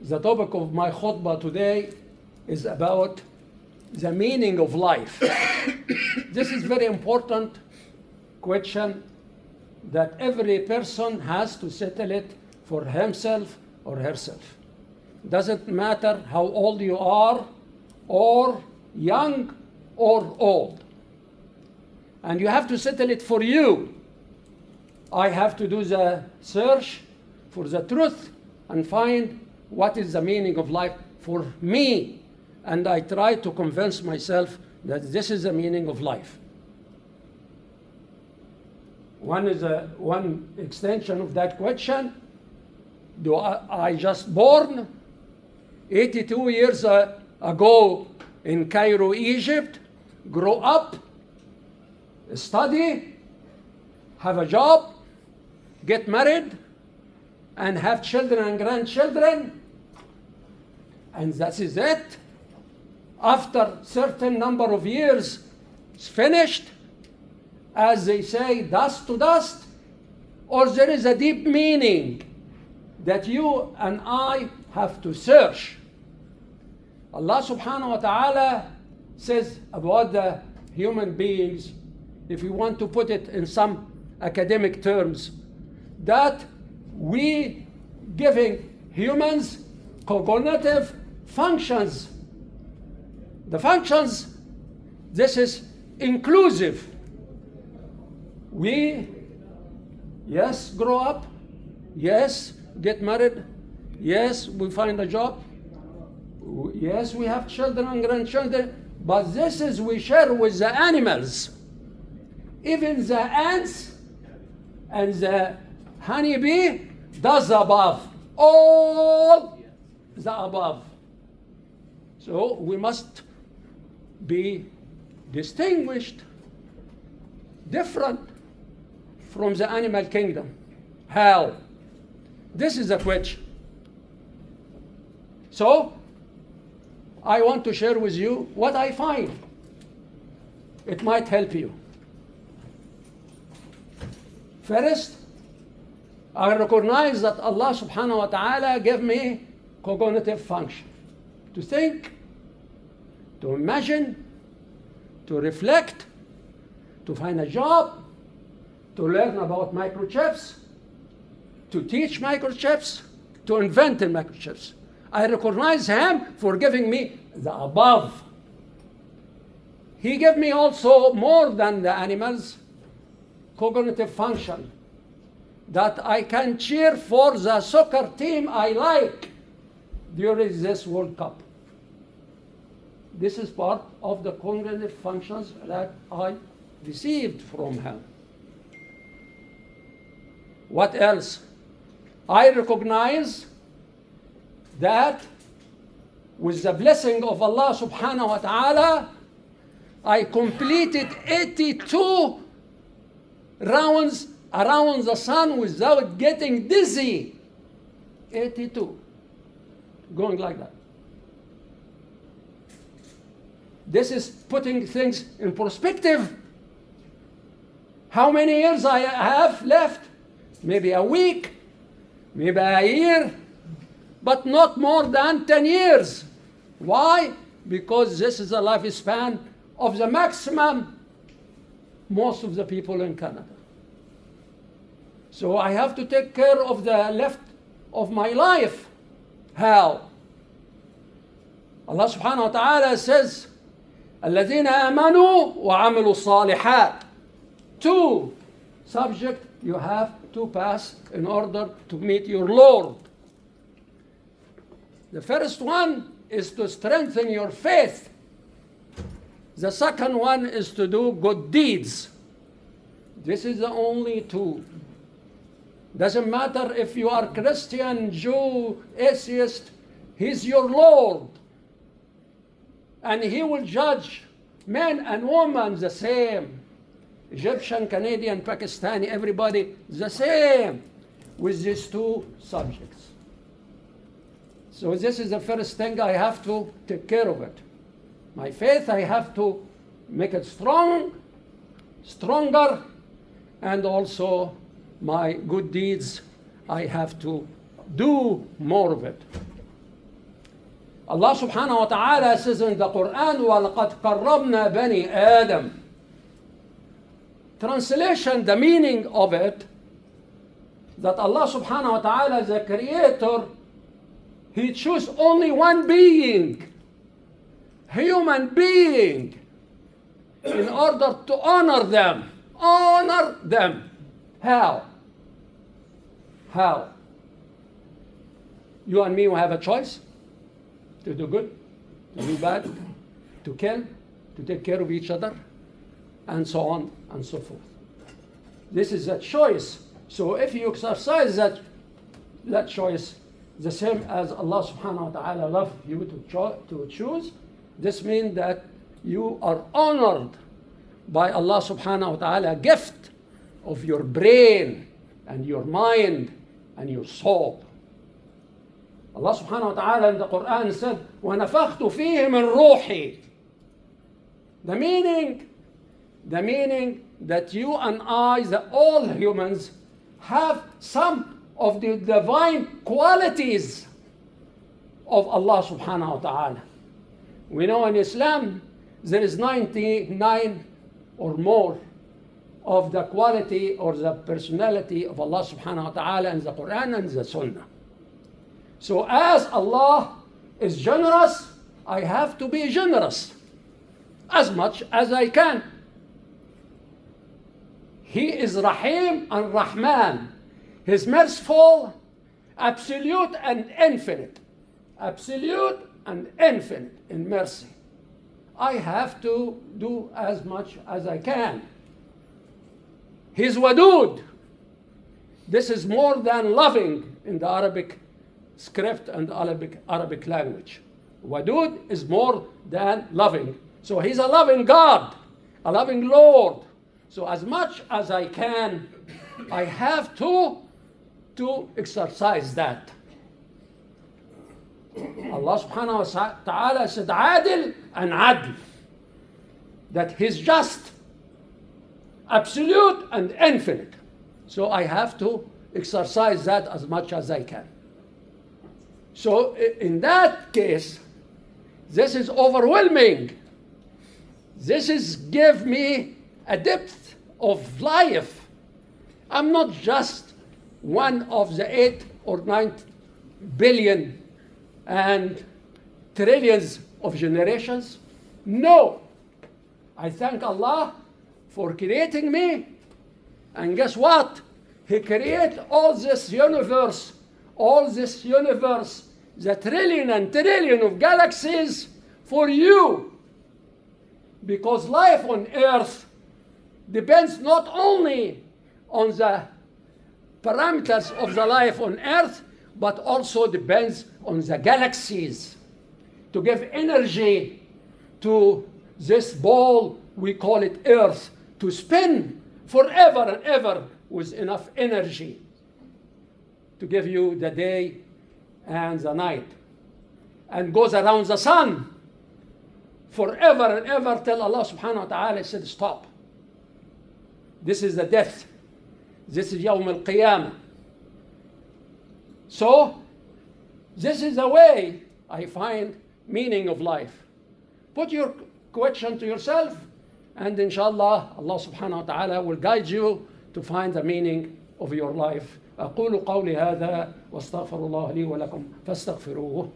The topic of my khutbah today is about the meaning of life. This is very important question that every person has to settle it for himself or herself. Doesn't matter how old you are, or young or old. And you have to settle it for you. I have to do the search for the truth and find what is the meaning of life for me. And I try to convince myself that this is the meaning of life. One extension of that question, do I just born 82 years ago in Cairo, Egypt, grow up, study, have a job, get married, and have children and grandchildren, and that is it? After certain number of years, it's finished, as they say, dust to dust? Or there is a deep meaning that you and I have to search? Allah subhanahu wa ta'ala says about the human beings, if you want to put it in some academic terms, that we giving humans cognitive functions. The functions, this is inclusive. We, yes, grow up, yes, get married, yes, we find a job, yes, we have children and grandchildren, but this is we share with the animals. Even the ants and the honeybee does the above, all the above. So we must be distinguished, different from the animal kingdom. How? This is the question. So I want to share with you what I find. It might help you. First, I recognize that Allah subhanahu wa ta'ala gave me cognitive function. To think, to imagine, to reflect, to find a job, to learn about microchips, to teach microchips, to invent in microchips. I recognize Him for giving me the above. He gave me also more than the animals, cognitive function, that I can cheer for the soccer team I like during this World Cup. This is part of the cognitive functions that I received from Him. What else? I recognize that with the blessing of Allah subhanahu wa ta'ala, I completed 82 rounds around the sun without getting dizzy. 82. Going like that. This is putting things in perspective. How many years I have left? Maybe a week, maybe a year, but not more than 10 years. Why? Because this is the lifespan of the maximum most of the people in Canada. So I have to take care of the left of my life. How? Allah subhanahu wa ta'ala says, الذين آمنوا وعملوا الصالحات. Two subject you have to pass in order to meet your Lord. The first one is to strengthen your faith. The second one is to do good deeds. This is the only two. Doesn't matter if you are Christian, Jew, atheist, He's your Lord. And He will judge men and women the same. Egyptian, Canadian, Pakistani, everybody the same with these two subjects. So this is the first thing I have to take care of it. My faith, I have to make it stronger, and also my good deeds, I have to do more of it. Allah subhanahu wa ta'ala says in the Quran, وَلَقَدْ قَرَّبْنَا بَنِي آدَمَ. Translation, the meaning of it, that Allah subhanahu wa ta'ala, the creator, He chose only one being, human being, in order to honor them. Honor them. How? How? You and me will have a choice to do good, to do bad, to kill, to take care of each other, and so on and so forth. This is a choice. So if you exercise that choice, the same as Allah subhanahu wa ta'ala loves you to choose, this means that you are honored by Allah subhanahu wa ta'ala, gift of your brain and your mind and your soul. Allah subhanahu wa ta'ala in the Quran said, وَنَفَخْتُ فِيهِ مِنْ رُوحِي. The meaning that you and I, all humans, have some of the divine qualities of Allah subhanahu wa ta'ala. We know in Islam there is 99 or more of the quality or the personality of Allah subhanahu wa ta'ala in the Quran and the Sunnah. So as Allah is generous, I have to be generous as much as I can. He is Rahim and Rahman. He's merciful, absolute and infinite. Absolute and infinite in mercy. I have to do as much as I can. He's Wadud. This is more than loving in the Arabic script and Arabic language. Wadud is more than loving. So he's a loving God, a loving Lord. So as much as I can, I have to exercise that. Allah subhanahu wa ta'ala said adil and adl, that He's just, absolute and infinite. So I have to exercise that as much as I can. So in that case, this is overwhelming. This is give me a depth of life. I'm not just one of the 8 or 9 billion and trillions of generations. No. I thank Allah for creating me. And guess what? He created all this universe, the trillion and trillion of galaxies for you. Because life on earth depends not only on the parameters of the life on earth, but also depends on the galaxies to give energy to this ball, we call it earth, to spin forever and ever with enough energy to give you the day and the night, and goes around the sun forever and ever till Allah subhanahu wa ta'ala said stop. This is the death. This is Yawm al-Qiyamah. So this is the way I find meaning of life. Put your question to yourself, and inshallah Allah subhanahu wa ta'ala will guide you to find the meaning of your life. أقول قولي هذا واستغفر الله لي ولكم فاستغفروه